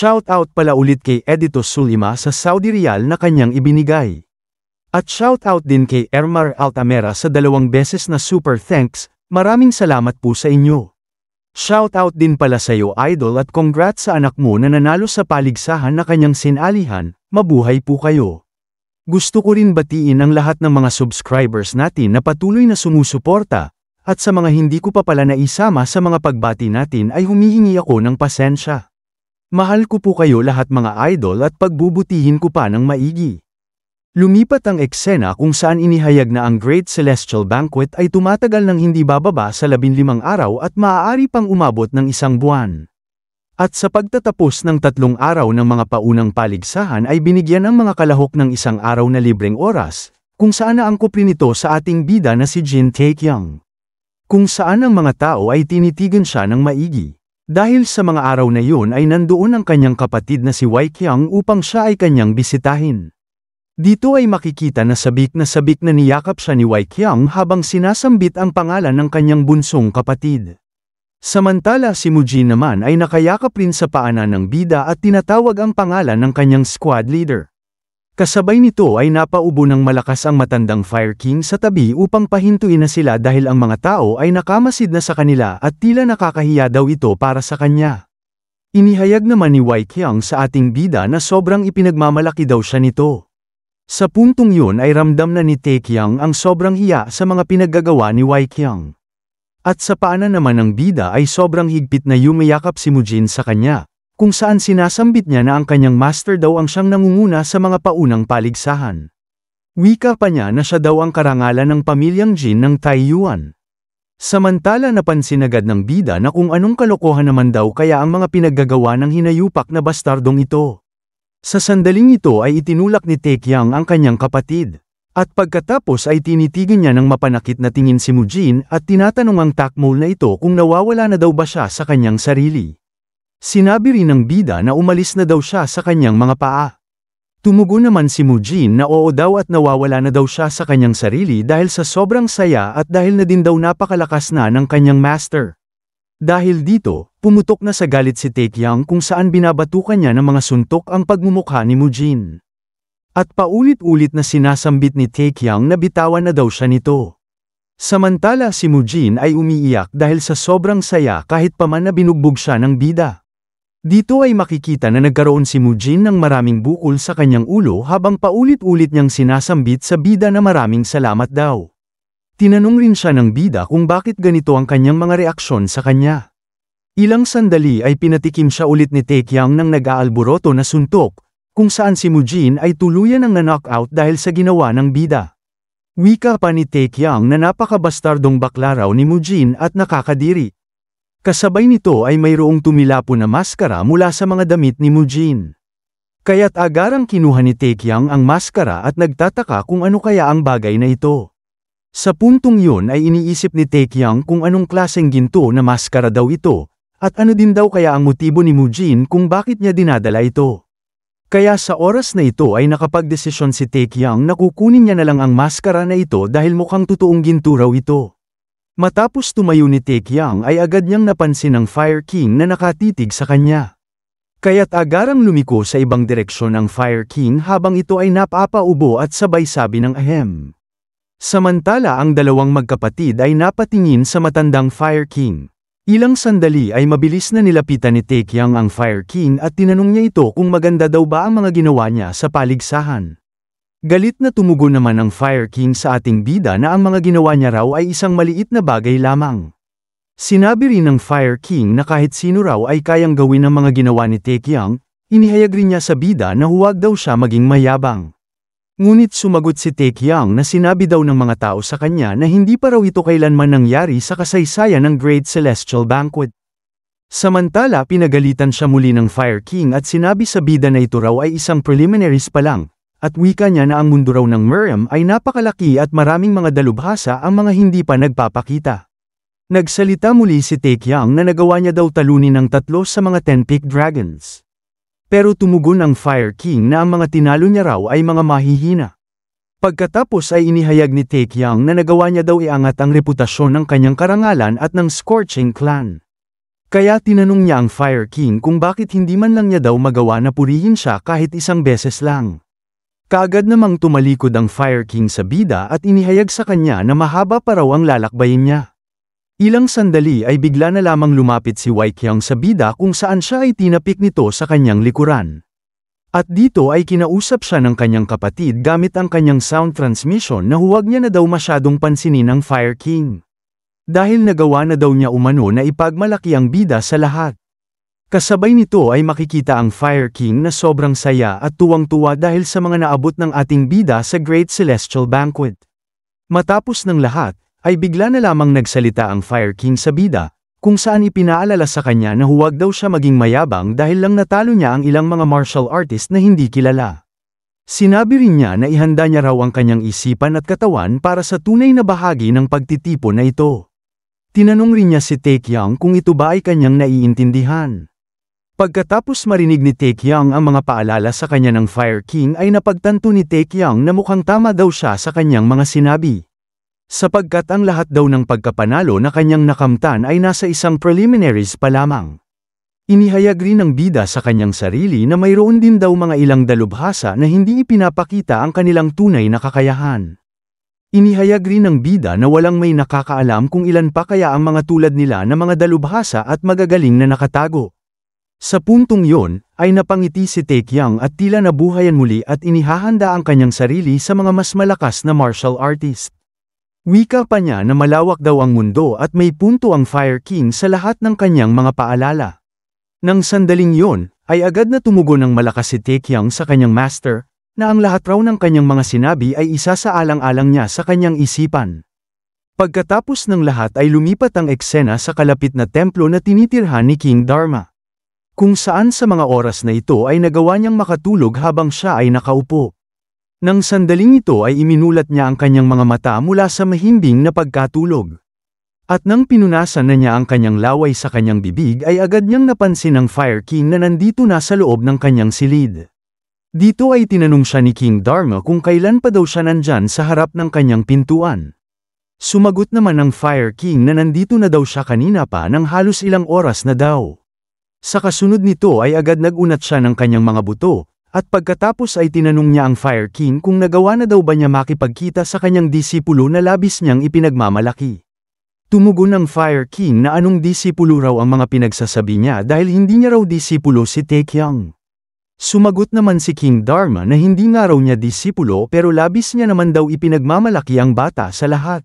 Shoutout pala ulit kay Edito Sulima sa Saudi Riyal na kanyang ibinigay. At shoutout din kay Ermar Altamera sa 2 beses na super thanks, maraming salamat po sa inyo. Shoutout din pala sa iyo idol at congrats sa anak mo na nanalo sa paligsahan na kanyang sinalihan, mabuhay po kayo. Gusto ko rin batiin ang lahat ng mga subscribers natin na patuloy na sumusuporta, at sa mga hindi ko pa pala naisama sa mga pagbati natin ay humihingi ako ng pasensya. Mahal ko po kayo lahat mga idol at pagbubutihin ko pa ng maigi. Lumipat ang eksena kung saan inihayag na ang Great Celestial Banquet ay tumatagal ng hindi bababa sa 15 araw at maaari pang umabot ng 1 buwan. At sa pagtatapos ng 3 araw ng mga paunang paligsahan ay binigyan ang mga kalahok ng 1 araw na libreng oras, kung saan naangkop rin ito sa ating bida na si Jin Taekyung. Kung saan ang mga tao ay tinitigan siya ng maigi. Dahil sa mga araw na yun ay nandoon ang kanyang kapatid na si Wai Kyung upang siya ay kanyang bisitahin. Dito ay makikita na sabik na niyakap siya ni Wai Kyung habang sinasambit ang pangalan ng kanyang bunsong kapatid. Samantala si Mujin naman ay nakayakap rin sa paanan ng bida at tinatawag ang pangalan ng kanyang squad leader. Kasabay nito ay napaubo ng malakas ang matandang Fire King sa tabi upang pahintuin na sila dahil ang mga tao ay nakamasid na sa kanila at tila nakakahiya daw ito para sa kanya. Inihayag naman ni Wai Kyung sa ating bida na sobrang ipinagmamalaki daw siya nito. Sa puntong yun ay ramdam na ni Taekyung ang sobrang hiya sa mga pinaggagawa ni Wai Kyung. At sa paanan naman ng bida ay sobrang higpit na yumayakap si Mujin sa kanya, kung saan sinasambit niya na ang kanyang master daw ang siyang nangunguna sa mga paunang paligsahan. Wika pa niya na siya daw ang karangalan ng pamilyang Jin ng Taiyuan. Samantala napansin agad ng bida na kung anong kalokohan naman daw kaya ang mga pinaggagawa ng hinayupak na bastardong ito. Sa sandaling ito ay itinulak ni Taekyung ang kanyang kapatid. At pagkatapos ay tinitigan niya ng mapanakit na tingin si Mujin at tinatanong ang takmol na ito kung nawawala na daw ba siya sa kanyang sarili. Sinabi rin ng bida na umalis na daw siya sa kanyang mga paa. Tumugon naman si Mujin na oo daw at nawawala na daw siya sa kanyang sarili dahil sa sobrang saya at dahil na din daw napakalakas na ng kanyang master. Dahil dito, pumutok na sa galit si Taekyung kung saan binabatukan niya ng mga suntok ang pagmumukha ni Mujin. At paulit-ulit na sinasambit ni Taekyung na bitawan na daw siya nito. Samantala si Mujin ay umiiyak dahil sa sobrang saya kahit pa man na binugbog siya ng bida. Dito ay makikita na nagkaroon si Mujin ng maraming bukol sa kanyang ulo habang paulit-ulit niyang sinasambit sa bida na maraming salamat daw. Tinanong rin siya ng bida kung bakit ganito ang kanyang mga reaksyon sa kanya. Ilang sandali ay pinatikim siya ulit ni Taekyung ng nag-aalboroto na suntok, kung saan si Mujin ay tuluyan ang na-knockout dahil sa ginawa ng bida. Wika pa ni Taekyung na napakabastardong bakla raw ni Mujin at nakakadiri. Kasabay nito ay mayroong tumilapo na maskara mula sa mga damit ni Mujin. Kaya't agarang kinuha ni Taekyung ang maskara at nagtataka kung ano kaya ang bagay na ito. Sa puntong yun ay iniisip ni Taekyung kung anong klaseng ginto na maskara daw ito, at ano din daw kaya ang motibo ni Mujin kung bakit niya dinadala ito. Kaya sa oras na ito ay nakapagdesisyon si Taekyung na kukunin niya na lang ang maskara na ito dahil mukhang totoong ginto raw ito. Matapos tumayo ni Taekyung ay agad niyang napansin ang Fire King na nakatitig sa kanya. Kaya't agarang lumiko sa ibang direksyon ang Fire King habang ito ay napapaubo at sabay sabi ng ahem. Samantala ang dalawang magkapatid ay napatingin sa matandang Fire King. Ilang sandali ay mabilis na nilapitan ni Taekyung ang Fire King at tinanong niya ito kung maganda daw ba ang mga ginawa niya sa paligsahan. Galit na tumugon naman ang Fire King sa ating bida na ang mga ginawa niya raw ay isang maliit na bagay lamang. Sinabi rin ng Fire King na kahit sino raw ay kayang gawin ang mga ginawa ni Taekyung, inihayag rin niya sa bida na huwag daw siya maging mayabang. Ngunit sumagot si Taekyung na sinabi daw ng mga tao sa kanya na hindi pa raw ito kailanman nangyari sa kasaysayan ng Great Celestial Banquet. Samantala pinagalitan siya muli ng Fire King at sinabi sa bida na ito raw ay isang preliminaries pa lang. At wika niya na ang mundo raw ng Miriam ay napakalaki at maraming mga dalubhasa ang mga hindi pa nagpapakita. Nagsalita muli si Taekyung na nagawa niya daw talunin ng 3 sa mga 10-peak dragons. Pero tumugon ang Fire King na ang mga tinalo niya raw ay mga mahihina. Pagkatapos ay inihayag ni Taekyung na nagawa niya daw iangat ang reputasyon ng kanyang karangalan at ng Scorching Clan. Kaya tinanong niya ang Fire King kung bakit hindi man lang niya daw magawa na purihin siya kahit isang beses lang. Kaagad namang tumalikod ang Fire King sa bida at inihayag sa kanya na mahaba pa raw ang lalakbayin niya. Ilang sandali ay bigla na lamang lumapit si Wei Qiang sa bida kung saan siya ay tinapik nito sa kanyang likuran. At dito ay kinausap siya ng kanyang kapatid gamit ang kanyang sound transmission na huwag niya na daw masyadong pansinin ang Fire King. Dahil nagawa na daw niya umano na ipagmalaki ang bida sa lahat. Kasabay nito ay makikita ang Fire King na sobrang saya at tuwang-tuwa dahil sa mga naabot ng ating bida sa Great Celestial Banquet. Matapos ng lahat, ay bigla na lamang nagsalita ang Fire King sa bida, kung saan ipinaalala sa kanya na huwag daw siya maging mayabang dahil lang natalo niya ang ilang mga martial artist na hindi kilala. Sinabi rin niya na ihanda niya raw ang kanyang isipan at katawan para sa tunay na bahagi ng pagtitipon na ito. Tinanong rin niya si Tae Qiang kung ito ba ay kanyang naiintindihan. Pagkatapos marinig ni Tae Qiang ang mga paalala sa kanya ng Fire King ay napagtanto ni Tae Qiang na mukhang tama daw siya sa kanyang mga sinabi. Sapagkat ang lahat daw ng pagkapanalo na kanyang nakamtan ay nasa isang preliminaries pa lamang. Inihayag rin ng bida sa kanyang sarili na mayroon din daw mga ilang dalubhasa na hindi ipinapakita ang kanilang tunay na kakayahan. Inihayag rin ng bida na walang may nakakaalam kung ilan pa kaya ang mga tulad nila na mga dalubhasa at magagaling na nakatago. Sa puntong yon, ay napangiti si Tae Qiang at tila nabuhayan muli at inihahanda ang kanyang sarili sa mga mas malakas na martial artist. Wika pa niya na malawak daw ang mundo at may punto ang Fire King sa lahat ng kanyang mga paalala. Nang sandaling yon, ay agad na tumugon ng malakas si Tae Qiang sa kanyang master, na ang lahat raw ng kanyang mga sinabi ay isa sa alang-alang niya sa kanyang isipan. Pagkatapos ng lahat ay lumipat ang eksena sa kalapit na templo na tinitirhan ni King Dharma. Kung saan sa mga oras na ito ay nagawa niyang makatulog habang siya ay nakaupo. Nang sandaling ito ay iminulat niya ang kanyang mga mata mula sa mahimbing na pagkatulog. At nang pinunasan na niya ang kanyang laway sa kanyang bibig ay agad niyang napansin ang Fire King na nandito na sa loob ng kanyang silid. Dito ay tinanong siya ni King Dharma kung kailan pa daw siya nandyan sa harap ng kanyang pintuan. Sumagot naman ang Fire King na nandito na daw siya kanina pa nang halos ilang oras na daw. Sa kasunod nito ay agad nagunat siya ng kanyang mga buto, at pagkatapos ay tinanong niya ang Fire King kung nagawa na daw ba niya makipagkita sa kanyang disipulo na labis niyang ipinagmamalaki. Tumugon ang Fire King na anong disipulo raw ang mga pinagsasabi niya dahil hindi niya raw disipulo si Tae Qiang. Sumagot naman si King Dharma na hindi nga raw niya disipulo pero labis niya naman daw ipinagmamalaki ang bata sa lahat.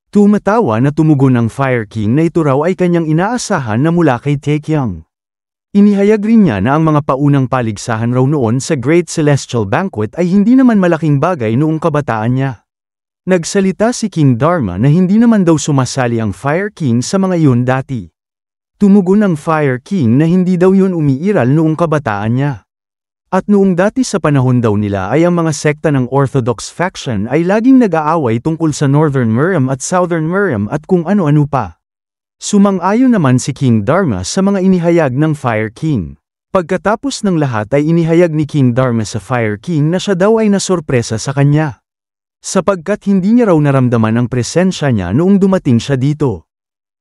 Tumatawa na tumugon ang Fire King na ito raw ay kanyang inaasahan na mula kay Tae Qiang. Inihayag rin niya na ang mga paunang paligsahan raw noon sa Great Celestial Banquet ay hindi naman malaking bagay noong kabataan niya. Nagsalita si King Dharma na hindi naman daw sumasali ang Fire King sa mga iyon dati. Tumugon ang Fire King na hindi daw yun umiiral noong kabataan niya. At noong dati sa panahon daw nila ay ang mga sekta ng Orthodox faction ay laging nag-aaway tungkol sa Northern Miriam at Southern Miriam at kung ano-ano pa. Sumang-ayon naman si King Dharma sa mga inihayag ng Fire King. Pagkatapos ng lahat ay inihayag ni King Dharma sa Fire King na siya daw ay nasorpresa sa kanya. Sapagkat hindi niya raw naramdaman ang presensya niya noong dumating siya dito.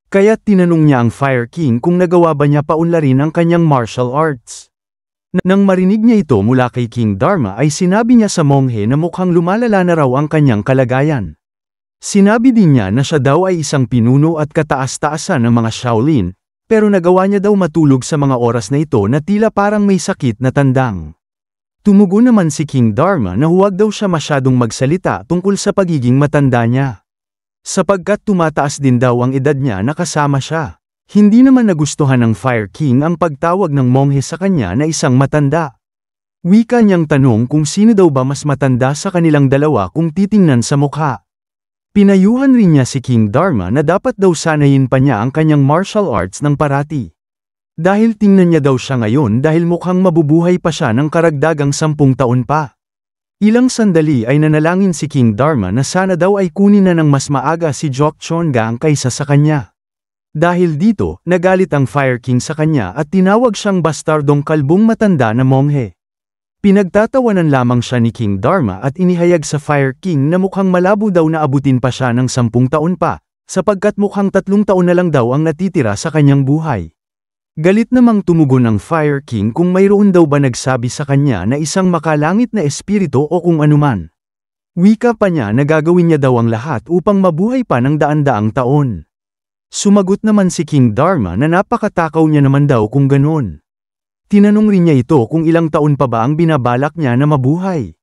Kaya't tinanong niya ang Fire King kung nagawa ba niya paunlarin ang kanyang martial arts. Nang marinig niya ito mula kay King Dharma ay sinabi niya sa monghe na mukhang lumalala na raw ang kanyang kalagayan. Sinabi din niya na siya daw ay isang pinuno at kataas-taasan ng mga Shaolin, pero nagawa niya daw matulog sa mga oras na ito na tila parang may sakit na tandang. Tumugon naman si King Dharma na huwag daw siya masyadong magsalita tungkol sa pagiging matanda niya. Sapagkat tumataas din daw ang edad niya na kasama siya. Hindi naman nagustuhan ng Fire King ang pagtawag ng monghe sa kanya na isang matanda. Wika niyang tanong kung sino daw ba mas matanda sa kanilang dalawa kung titingnan sa mukha. Pinayuhan rin niya si King Dharma na dapat daw sanayin pa niya ang kanyang martial arts ng parati. Dahil tingnan niya daw siya ngayon dahil mukhang mabubuhay pa siya ng karagdagang 10 taon pa. Ilang sandali ay nanalangin si King Dharma na sana daw ay kunin na ng mas maaga si Jok Chongang kaysa sa kanya. Dahil dito, nagalit ang Fire King sa kanya at tinawag siyang bastardong kalbong matanda na monghe. Pinagtatawanan lamang siya ni King Dharma at inihayag sa Fire King na mukhang malabo daw na abutin pa siya ng 10 taon pa, sapagkat mukhang 3 taon na lang daw ang natitira sa kanyang buhay. Galit namang tumugon ang Fire King kung mayroon daw ba nagsabi sa kanya na isang makalangit na espiritu o kung anuman. Wika pa niya na gagawin niya daw ang lahat upang mabuhay pa ng daan-daang taon. Sumagot naman si King Dharma na napakatakaw niya naman daw kung ganoon. Tinanong rin niya ito kung ilang taon pa ba ang binabalak niya na mabuhay.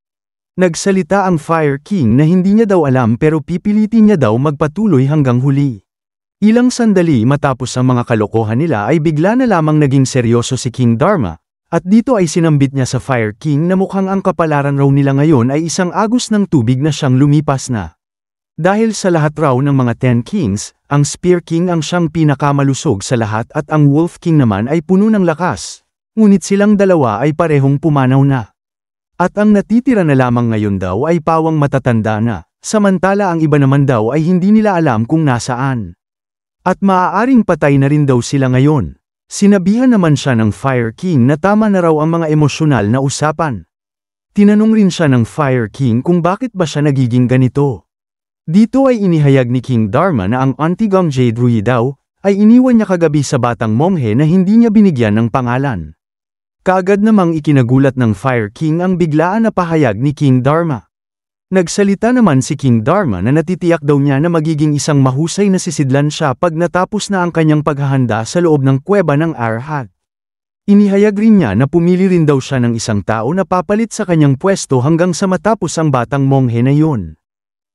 Nagsalita ang Fire King na hindi niya daw alam pero pipilitin niya daw magpatuloy hanggang huli. Ilang sandali matapos ang mga kalokohan nila ay bigla na lamang naging seryoso si King Dharma, at dito ay sinambit niya sa Fire King na mukhang ang kapalaran raw nila ngayon ay isang agos ng tubig na siyang lumipas na. Dahil sa lahat raw ng mga Ten Kings, ang Spear King ang siyang pinakamalusog sa lahat at ang Wolf King naman ay puno ng lakas, ngunit silang dalawa ay parehong pumanaw na. At ang natitira na lamang ngayon daw ay pawang matatanda na, samantala ang iba naman daw ay hindi nila alam kung nasaan. At maaaring patay na rin daw sila ngayon. Sinabihan naman siya ng Fire King na tama na raw ang mga emosyonal na usapan. Tinanong rin siya ng Fire King kung bakit ba siya nagiging ganito. Dito ay inihayag ni King Dharma na ang Antigong Jade Rui daw, ay iniwan niya kagabi sa batang monghe na hindi niya binigyan ng pangalan. Kaagad namang ikinagulat ng Fire King ang biglaan na pahayag ni King Dharma. Nagsalita naman si King Dharma na natitiyak daw niya na magiging isang mahusay na sisidlan siya pag natapos na ang kanyang paghahanda sa loob ng kuweba ng Arhat. Inihayag rin niya na pumili rin daw siya ng isang tao na papalit sa kanyang pwesto hanggang sa matapos ang batang monghe na yun.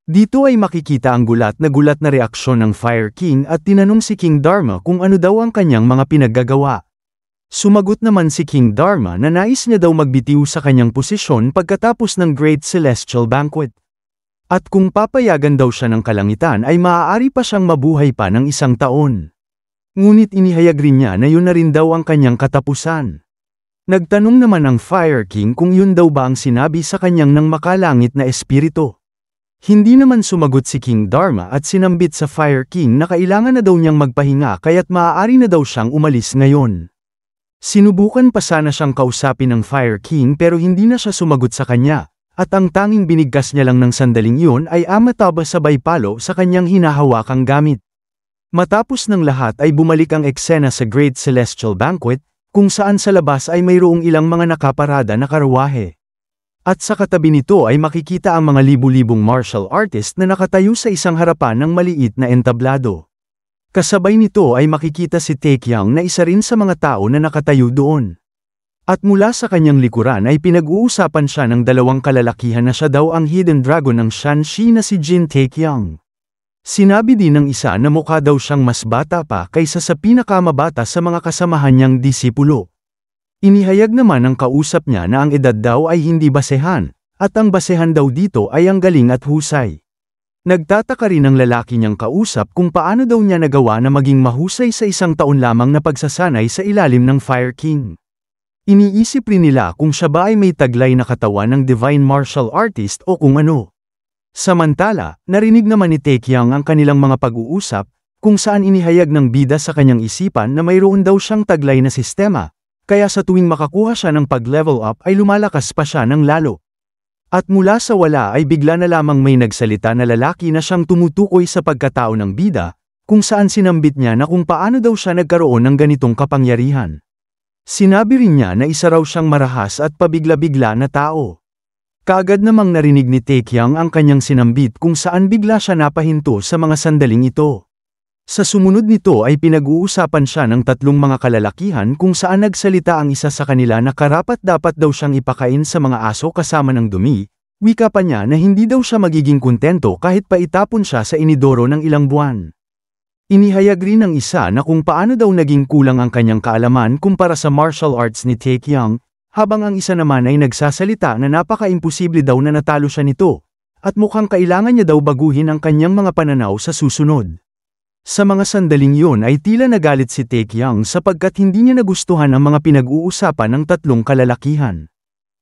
Dito ay makikita ang gulat na reaksyon ng Fire King at tinanong si King Dharma kung ano daw ang kanyang mga pinaggagawa. Sumagot naman si King Dharma na nais niya daw magbitiw sa kanyang posisyon pagkatapos ng Great Celestial Banquet. At kung papayagan daw siya ng kalangitan ay maaari pa siyang mabuhay pa ng 1 taon. Ngunit inihayag rin niya na yun na rin daw ang kanyang katapusan. Nagtanong naman ang Fire King kung yun daw ba ang sinabi sa kanyang ng makalangit na espiritu. Hindi naman sumagot si King Dharma at sinambit sa Fire King na kailangan na daw niyang magpahinga kaya't maaari na daw siyang umalis ngayon. Sinubukan pa sana siyang kausapin ng Fire King pero hindi na siya sumagot sa kanya, at ang tanging binigkas niya lang ng sandaling iyon ay amataba sabay palo sa kanyang hinahawakang gamit. Matapos ng lahat ay bumalik ang eksena sa Great Celestial Banquet, kung saan sa labas ay mayroong ilang mga nakaparada na karwahe. At sa katabi nito ay makikita ang mga libu-libong martial artist na nakatayo sa isang harapan ng maliit na entablado. Kasabay nito ay makikita si Taekyang na isa rin sa mga tao na nakatayo doon. At mula sa kanyang likuran ay pinag-uusapan siya ng dalawang kalalakihan na siya daw ang hidden dragon ng Shanxi na si Jin Taekyang. Sinabi din ng isa na mukha daw siyang mas bata pa kaysa sa pinakamabata sa mga kasamahan niyang disipulo. Inihayag naman ng kausap niya na ang edad daw ay hindi basehan, at ang basehan daw dito ay ang galing at husay. Nagtataka rin ang lalaki niyang kausap kung paano daw niya nagawa na maging mahusay sa 1 taon lamang na pagsasanay sa ilalim ng Fire King. Iniisip rin nila kung siya ba ay may taglay na katawan ng Divine Martial Artist o kung ano. Samantala, narinig naman ni Taekyang ang kanilang mga pag-uusap, kung saan inihayag ng bida sa kanyang isipan na mayroon daw siyang taglay na sistema, kaya sa tuwing makakuha siya ng pag-level up ay lumalakas pa siya ng lalo. At mula sa wala ay bigla na lamang may nagsalita na lalaki na siyang tumutukoy sa pagkatao ng bida, kung saan sinambit niya na kung paano daw siya nagkaroon ng ganitong kapangyarihan. Sinabi rin niya na isa raw siyang marahas at pabigla-bigla na tao. Kaagad namang narinig ni Taekyang ang kanyang sinambit kung saan bigla siya napahinto sa mga sandaling ito. Sa sumunod nito ay pinag-uusapan siya ng 3 mga kalalakihan kung saan nagsalita ang isa sa kanila na karapat-dapat daw siyang ipakain sa mga aso kasama ng dumi, wika pa niya na hindi daw siya magiging kontento kahit pa itapon siya sa inidoro ng ilang buwan. Inihayag rin ng isa na kung paano daw naging kulang ang kanyang kaalaman kumpara sa martial arts ni Taekyang, habang ang isa naman ay nagsasalita na napaka-imposible daw na natalo siya nito, at mukhang kailangan niya daw baguhin ang kanyang mga pananaw sa susunod. Sa mga sandaling yun ay tila nagalit si Taekyang sapagkat hindi niya nagustuhan ang mga pinag-uusapan ng 3 kalalakihan.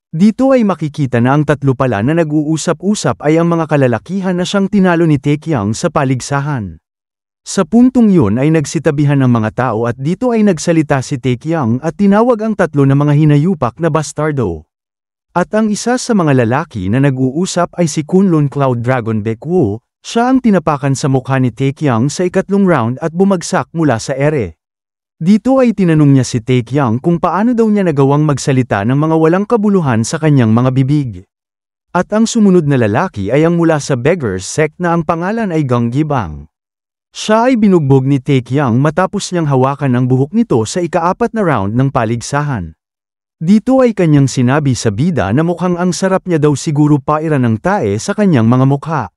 Dito ay makikita na ang 3 pala na nag-uusap-usap ay ang mga kalalakihan na siyang tinalo ni Taekyang sa paligsahan. Sa puntong yun ay nagsitabihan ng mga tao at dito ay nagsalita si Taekyang at tinawag ang 3 na mga hinayupak na bastardo. At ang isa sa mga lalaki na nag-uusap ay si Kunlun Cloud Dragon Baekwo. Siya ang tinapakan sa mukha ni Taekyang sa 3 round at bumagsak mula sa ere. Dito ay tinanong niya si Taekyang kung paano daw niya nagawang magsalita ng mga walang kabuluhan sa kanyang mga bibig. At ang sumunod na lalaki ay ang mula sa beggar's sect na ang pangalan ay Gang Gibang. Siya ay binugbog ni Taekyang matapos niyang hawakan ang buhok nito sa ika-4 na round ng paligsahan. Dito ay kanyang sinabi sa bida na mukhang ang sarap niya daw siguro pairan ng tae sa kanyang mga mukha.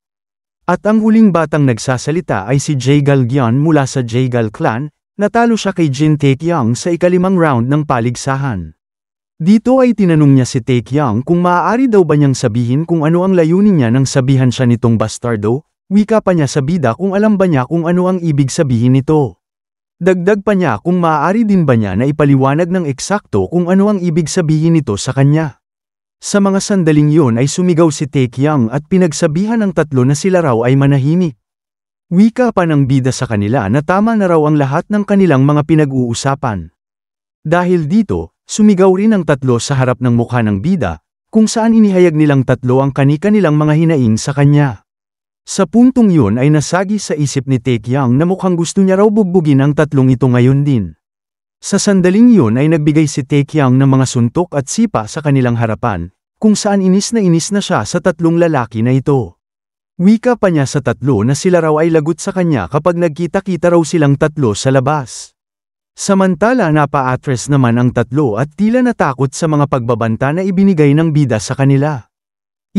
At ang huling batang nagsasalita ay si Jaegal Gyeon mula sa Jaegal clan. Natalo siya kay Jin Taekyang sa ika-5 round ng paligsahan. Dito ay tinanong niya si Taekyang kung maaari daw ba niyang sabihin kung ano ang layunin niya nang sabihan siya nitong bastardo, wika pa niya sa bida kung alam ba niya kung ano ang ibig sabihin nito. Dagdag pa niya kung maaari din ba niya na ipaliwanag ng eksakto kung ano ang ibig sabihin nito sa kanya. Sa mga sandaling yun ay sumigaw si Taekyang at pinagsabihan ng tatlo na sila raw ay manahimik. Wika pa ng bida sa kanila na tama na raw ang lahat ng kanilang mga pinag-uusapan. Dahil dito, sumigaw rin ang tatlo sa harap ng mukha ng bida, kung saan inihayag nilang tatlo ang kani-kanilang mga hinaing sa kanya. Sa puntong yun ay nasagi sa isip ni Taekyang na mukhang gusto niya raw bugbugin ang tatlong ito ngayon din. Sa sandaling yun ay nagbigay si Taekyang ng mga suntok at sipa sa kanilang harapan, kung saan inis na siya sa tatlong lalaki na ito. Wika pa niya sa tatlo na sila raw ay lagot sa kanya kapag nagkita-kita raw silang tatlo sa labas. Samantala napa-atres naman ang tatlo at tila natakot sa mga pagbabanta na ibinigay ng bida sa kanila.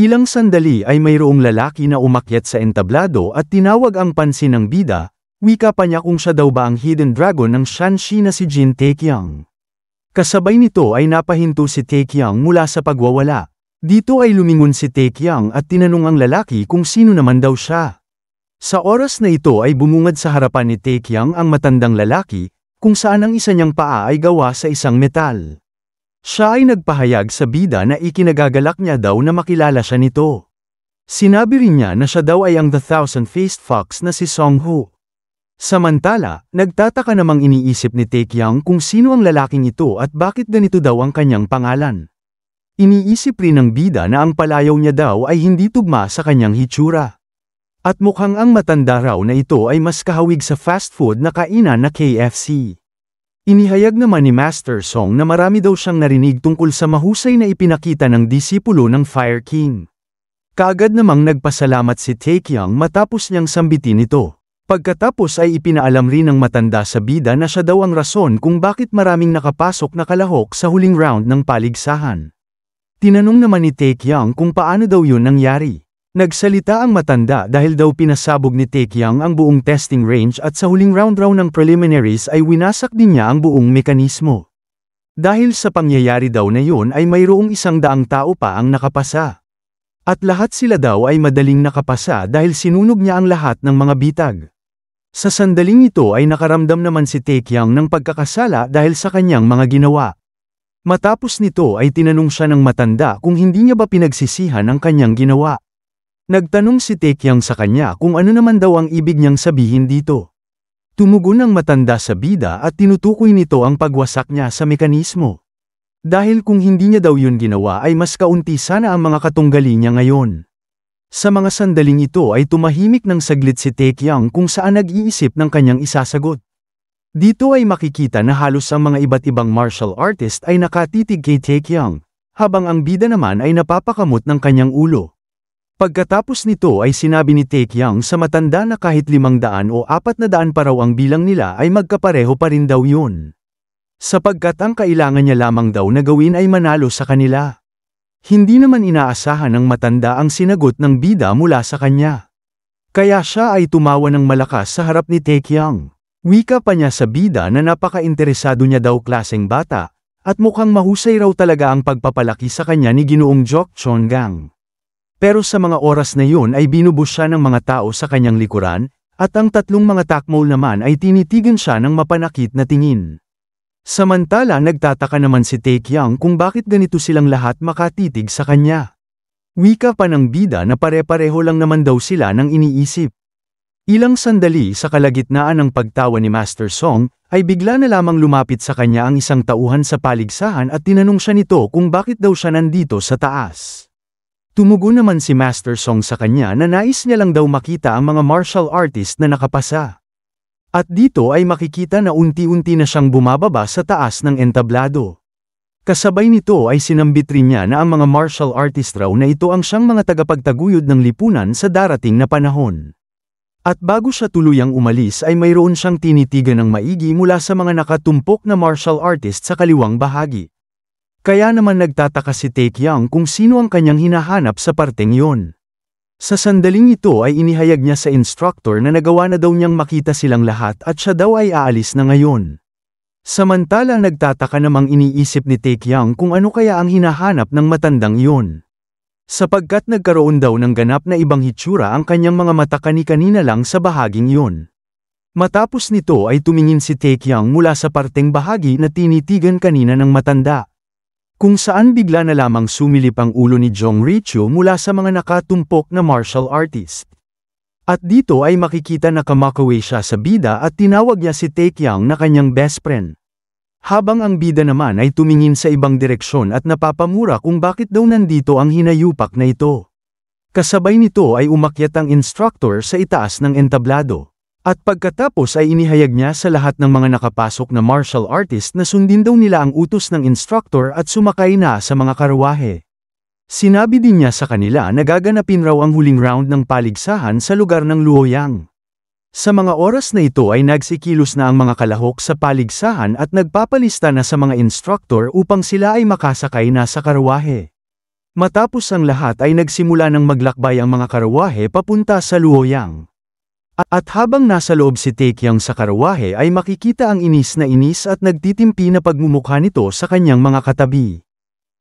Ilang sandali ay mayroong lalaki na umakyat sa entablado at tinawag ang pansin ng bida, wika pa niya kung siya daw ba ang hidden dragon ng Shanxi na si Jin Taekyang. Kasabay nito ay napahinto si Taekyang mula sa pagwawala. Dito ay lumingon si Taekyang at tinanong ang lalaki kung sino naman daw siya. Sa oras na ito ay bumungad sa harapan ni Taekyang ang matandang lalaki, kung saan ang isa niyang paa ay gawa sa isang metal. Siya ay nagpahayag sa bida na ikinagagalak niya daw na makilala siya nito. Sinabi rin niya na siya daw ay ang The Thousand-Faced Fox na si Song Ho. Samantala, nagtataka namang iniisip ni Taekyang kung sino ang lalaking ito at bakit ganito daw ang kanyang pangalan. Iniisip rin ng bida na ang palayaw niya daw ay hindi tugma sa kanyang hitsura. At mukhang ang matanda raw na ito ay mas kahawig sa fast food na kainan na KFC. Inihayag naman ni Master Song na marami daw siyang narinig tungkol sa mahusay na ipinakita ng disipulo ng Fire King. Kaagad namang nagpasalamat si Taekyang matapos niyang sambitin ito. Pagkatapos ay ipinaalam rin ng matanda sa bida na siya daw ang rason kung bakit maraming nakapasok na kalahok sa huling round ng paligsahan. Tinanong naman ni Taekyang kung paano daw yun nangyari. Nagsalita ang matanda dahil daw pinasabog ni Taekyang ang buong testing range at sa huling round raw ng preliminaries ay winasak din niya ang buong mekanismo. Dahil sa pangyayari daw na yun ay mayroong 100 tao pa ang nakapasa. At lahat sila daw ay madaling nakapasa dahil sinunog niya ang lahat ng mga bitag. Sa sandaling ito ay nakaramdam naman si Taekyang ng pagkakasala dahil sa kanyang mga ginawa. Matapos nito ay tinanong siya ng matanda kung hindi niya ba pinagsisihan ang kanyang ginawa. Nagtanong si Taekyang sa kanya kung ano naman daw ang ibig niyang sabihin dito. Tumugon ang matanda sa bida at tinutukoy nito ang pagwasak niya sa mekanismo. Dahil kung hindi niya daw yun ginawa ay mas kaunti sana ang mga katunggali niya ngayon. Sa mga sandaling ito ay tumahimik ng saglit si Taekyang kung saan nag-iisip ng kanyang isasagot. Dito ay makikita na halos ang mga iba't ibang martial artist ay nakatitig kay Taekyang, habang ang bida naman ay napapakamot ng kanyang ulo. Pagkatapos nito ay sinabi ni Taekyang sa matanda na kahit 500 o 400 pa raw ang bilang nila ay magkapareho pa rin daw yun. Sapagkat ang kailangan niya lamang daw na gawin ay manalo sa kanila. Hindi naman inaasahan ng matanda ang sinagot ng bida mula sa kanya. Kaya siya ay tumawa ng malakas sa harap ni Taekyang. Wika pa niya sa bida na napaka-interesado niya daw klaseng bata, at mukhang mahusay raw talaga ang pagpapalaki sa kanya ni Ginoong Jok Chon-gang. Pero sa mga oras na yun ay binubus siya ng mga tao sa kanyang likuran, at ang tatlong mga takmol naman ay tinitigan siya ng mapanakit na tingin. Samantala nagtataka naman si Taekyang kung bakit ganito silang lahat makatitig sa kanya. Wika pa ng bida na pare-pareho lang naman daw sila ng iniisip. Ilang sandali sa kalagitnaan ng pagtawa ni Master Song, ay bigla na lamang lumapit sa kanya ang isang tauhan sa paligsahan at tinanong siya nito kung bakit daw siya nandito sa taas. Tumugon naman si Master Song sa kanya na nais niya lang daw makita ang mga martial artist na nakapasa. At dito ay makikita na unti-unti na siyang bumababa sa taas ng entablado. Kasabay nito ay sinambit rin niya na ang mga martial artist raw na ito ang siyang mga tagapagtaguyod ng lipunan sa darating na panahon. At bago siya tuluyang umalis ay mayroon siyang tinitigan ng maigi mula sa mga nakatumpok na martial artist sa kaliwang bahagi. Kaya naman nagtataka si Taecyeon kung sino ang kanyang hinahanap sa parteng yon. Sa sandaling ito ay inihayag niya sa instructor na nagawa na daw niyang makita silang lahat at siya daw ay aalis na ngayon. Samantala nagtataka namang iniisip ni Taecyeon kung ano kaya ang hinahanap ng matandang iyon. Sapagkat nagkaroon daw ng ganap na ibang hitsura ang kanyang mga mata kani-kanina lang sa bahaging iyon. Matapos nito ay tumingin si Taecyeon mula sa parteng bahagi na tinitigan kanina ng matanda. Kung saan bigla na lamang sumilip ang ulo ni Jong Richu mula sa mga nakatumpok na martial artist. At dito ay makikita na kamakaway siya sa bida at tinawag niya si Taecyeon na kanyang best friend. Habang ang bida naman ay tumingin sa ibang direksyon at napapamura kung bakit daw nandito ang hinayupak na ito. Kasabay nito ay umakyat ang instructor sa itaas ng entablado. At pagkatapos ay inihayag niya sa lahat ng mga nakapasok na martial artist na sundin daw nila ang utos ng instructor at sumakay na sa mga karwahe. Sinabi din niya sa kanila na gaganapin raw ang huling round ng paligsahan sa lugar ng Luoyang. Sa mga oras na ito ay nagsikilos na ang mga kalahok sa paligsahan at nagpapalista na sa mga instructor upang sila ay makasakay na sa karwahe. Matapos ang lahat ay nagsimula ng maglakbay ang mga karwahe papunta sa Luoyang. At habang nasa loob si Taecyeon sa karwahe ay makikita ang inis na inis at nagtitimpi na pagmumukha nito sa kanyang mga katabi.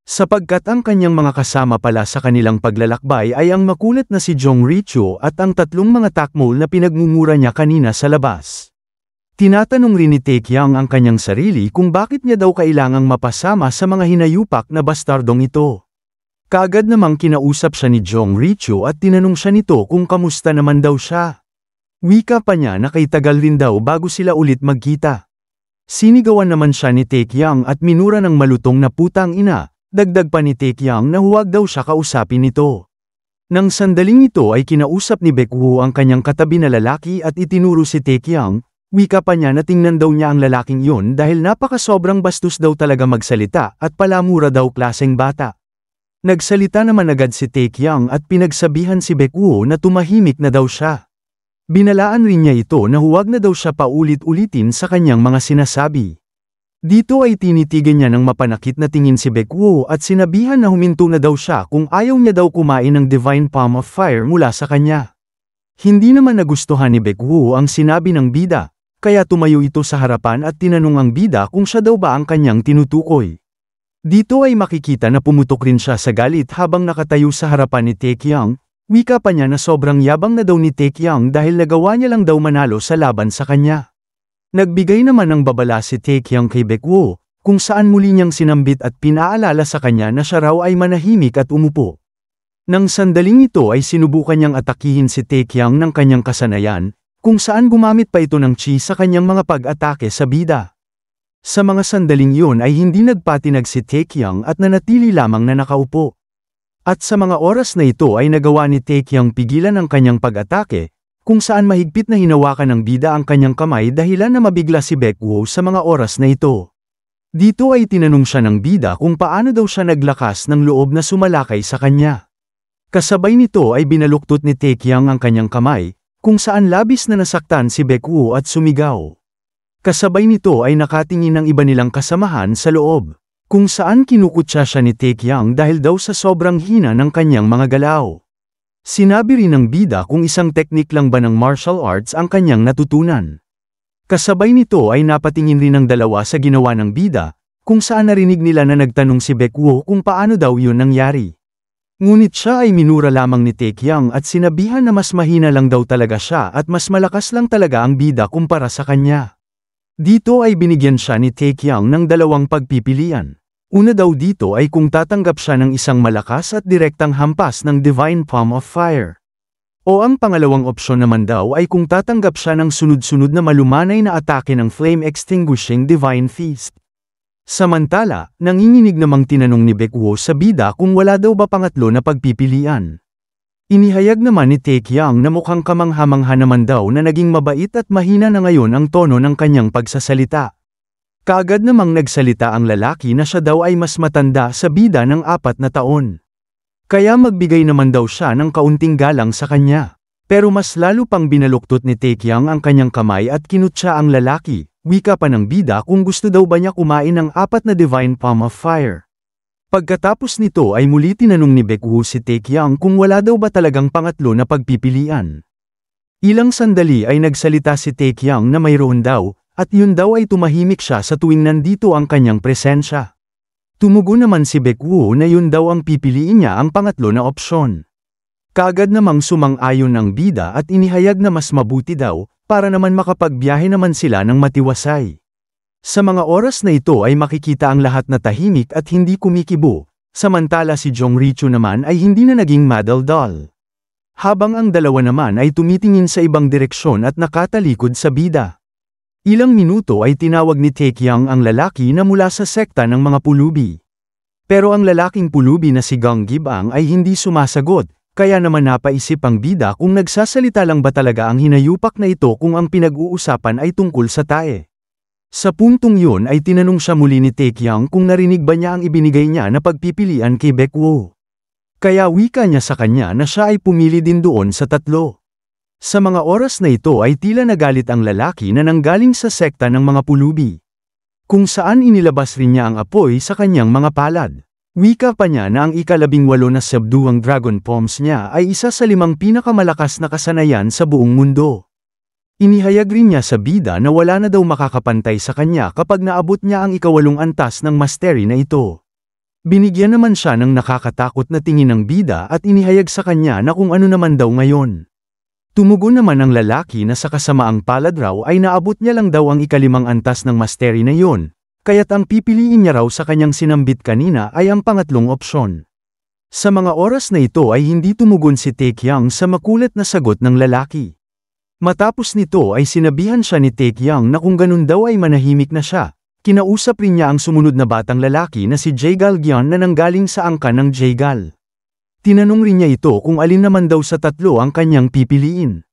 Sapagkat ang kanyang mga kasama pala sa kanilang paglalakbay ay ang makulit na si Jong Richu at ang tatlong mga takmol na pinagmumura niya kanina sa labas. Tinatanong rin ni Taecyeon ang kanyang sarili kung bakit niya daw kailangang mapasama sa mga hinayupak na bastardong ito. Kaagad namang kinausap siya ni Jong Richu at tinanong siya nito kung kamusta naman daw siya. Wika pa niya na kay tagal rin daw bago sila ulit magkita. Sinigawan naman siya ni Taecyeon at minura ng malutong na putang ina, dagdag pa ni Taecyeon na huwag daw siya kausapin nito. Nang sandaling ito ay kinausap ni Baekwo ang kanyang katabi na lalaki at itinuro si Taecyeon, wika pa niya na tingnan daw niya ang lalaking iyon dahil napakasobrang bastos daw talaga magsalita at palamura daw klaseng bata. Nagsalita naman agad si Taecyeon at pinagsabihan si Baekwo na tumahimik na daw siya. Binalaan rin niya ito na huwag na daw siya paulit-ulitin sa kanyang mga sinasabi. Dito ay tinitigan niya ng mapanakit na tingin si Baekwo at sinabihan na huminto na daw siya kung ayaw niya daw kumain ng Divine Palm of Fire mula sa kanya. Hindi naman nagustuhan ni Baekwo ang sinabi ng bida, kaya tumayo ito sa harapan at tinanong ang bida kung siya daw ba ang kanyang tinutukoy. Dito ay makikita na pumutok rin siya sa galit habang nakatayo sa harapan ni Taecyeon. Wika pa niya na sobrang yabang na daw ni Taecyeon dahil nagawa niya lang daw manalo sa laban sa kanya. Nagbigay naman ng babala si Taecyeon kay Baekwo, kung saan muli niyang sinambit at pinaalala sa kanya na siya raw ay manahimik at umupo. Nang sandaling ito ay sinubukan niyang atakihin si Taecyeon ng kanyang kasanayan, kung saan gumamit pa ito ng chi sa kanyang mga pag-atake sa bida. Sa mga sandaling iyon ay hindi nagpatinag si Taecyeon at nanatili lamang na nakaupo. At sa mga oras na ito ay nagawa ni Taecyeon pigilan ang kanyang pag-atake, kung saan mahigpit na hinawakan ng bida ang kanyang kamay dahilan na mabigla si Baekwo sa mga oras na ito. Dito ay tinanong siya ng bida kung paano daw siya naglakas ng loob na sumalakay sa kanya. Kasabay nito ay binaluktot ni Taecyeon ang kanyang kamay, kung saan labis na nasaktan si Baekwo at sumigaw. Kasabay nito ay nakatingin ang iba nilang kasamahan sa loob. Kung saan kinukutsa siya ni Taecyeon dahil daw sa sobrang hina ng kanyang mga galaw. Sinabi rin ng bida kung isang teknik lang ba ng martial arts ang kanyang natutunan. Kasabay nito ay napatingin rin ng dalawa sa ginawa ng bida, kung saan narinig nila na nagtanong si Baekwo kung paano daw yun nangyari. Ngunit siya ay minura lamang ni Taecyeon at sinabihan na mas mahina lang daw talaga siya at mas malakas lang talaga ang bida kumpara sa kanya. Dito ay binigyan siya ni Taecyeon ng dalawang pagpipilian. Una daw dito ay kung tatanggap siya ng isang malakas at direktang hampas ng Divine Palm of Fire. O ang pangalawang opsyon naman daw ay kung tatanggap siya ng sunod-sunod na malumanay na atake ng Flame Extinguishing Divine Fist. Samantala, nanginginig namang tinanong ni Baekwo sa bida kung wala daw ba pangatlo na pagpipilian. Inihayag naman ni Taekyang na mukhang kamangha-mangha naman daw na naging mabait at mahina na ngayon ang tono ng kanyang pagsasalita. Kaagad namang nagsalita ang lalaki na siya daw ay mas matanda sa bida ng 4 na taon. Kaya magbigay naman daw siya ng kaunting galang sa kanya. Pero mas lalo pang binaluktot ni Taekyang ang kanyang kamay at kinutya ang lalaki, wika pa ng bida kung gusto daw ba niya kumain ng 4 na Divine Palm of Fire. Pagkatapos nito ay muli tinanong ni Baekwoo si Taekyang kung wala daw ba talagang pangatlo na pagpipilian. Ilang sandali ay nagsalita si Taekyang na mayroon daw, at yun daw ay tumahimik siya sa tuwing nandito ang kanyang presensya. Tumugon naman si Baekwoo na yun daw ang pipiliin niya ang pangatlo na opsyon. Kaagad namang sumang-ayon ang bida at inihayag na mas mabuti daw, para naman makapagbiyahe naman sila ng matiwasay. Sa mga oras na ito ay makikita ang lahat na tahimik at hindi kumikibo, samantala si Jong Richu naman ay hindi na naging madaldal. Habang ang dalawa naman ay tumitingin sa ibang direksyon at nakatalikod sa bida. Ilang minuto ay tinawag ni Taekyang ang lalaki na mula sa sekta ng mga pulubi. Pero ang lalaking pulubi na si Gang Gibang ay hindi sumasagot, kaya naman napaisip ang bida kung nagsasalita lang ba talaga ang hinayupak na ito kung ang pinag-uusapan ay tungkol sa tae. Sa puntong yun ay tinanong siya muli ni Taekyang kung narinig ba niya ang ibinigay niya na pagpipilian kay Baekwoo. Kaya wika niya sa kanya na siya ay pumili din doon sa 3. Sa mga oras na ito ay tila nagalit ang lalaki na nanggaling sa sekta ng mga pulubi. Kung saan inilabas rin niya ang apoy sa kanyang mga palad. Wika pa niya na ang 18 na subduang Dragon Palms niya ay isa sa 5 pinakamalakas na kasanayan sa buong mundo. Inihayag rin niya sa bida na wala na daw makakapantay sa kanya kapag naabot niya ang 8 antas ng mastery na ito. Binigyan naman siya ng nakakatakot na tingin ng bida at inihayag sa kanya na kung ano naman daw ngayon. Tumugon naman ang lalaki na sa kasamaang palad raw ay naabot niya lang daw ang 5 antas ng mastery na yon, kaya't ang pipiliin niya raw sa kanyang sinambit kanina ay ang pangatlong opsyon. Sa mga oras na ito ay hindi tumugon si Taekyang sa makulit na sagot ng lalaki. Matapos nito ay sinabihan siya ni Taekyang na kung ganun daw ay manahimik na siya. Kinausap rin niya ang sumunod na batang lalaki na si Jaegal Gyeon na nanggaling sa angkan ng Jaegal. Tinanong rin niya ito kung alin naman daw sa 3 ang kanyang pipiliin.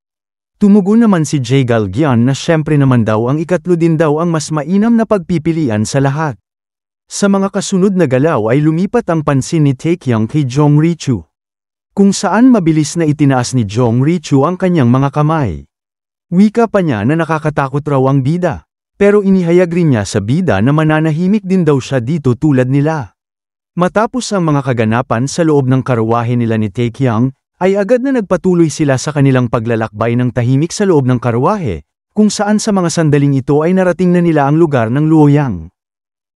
Tumugon naman si Jaegal Gyeon na syempre naman daw ang 3 din daw ang mas mainam na pagpipilian sa lahat. Sa mga kasunod na galaw ay lumipat ang pansin ni Taekyang kay Jong Richu. Kung saan mabilis na itinaas ni Jong Richu ang kanyang mga kamay. Wika pa niya na nakakatakot raw ang bida, pero inihayag rin niya sa bida na mananahimik din daw siya dito tulad nila. Matapos ang mga kaganapan sa loob ng karwahe nila ni Taekyang, ay agad na nagpatuloy sila sa kanilang paglalakbay ng tahimik sa loob ng karwahe, kung saan sa mga sandaling ito ay narating na nila ang lugar ng Luoyang.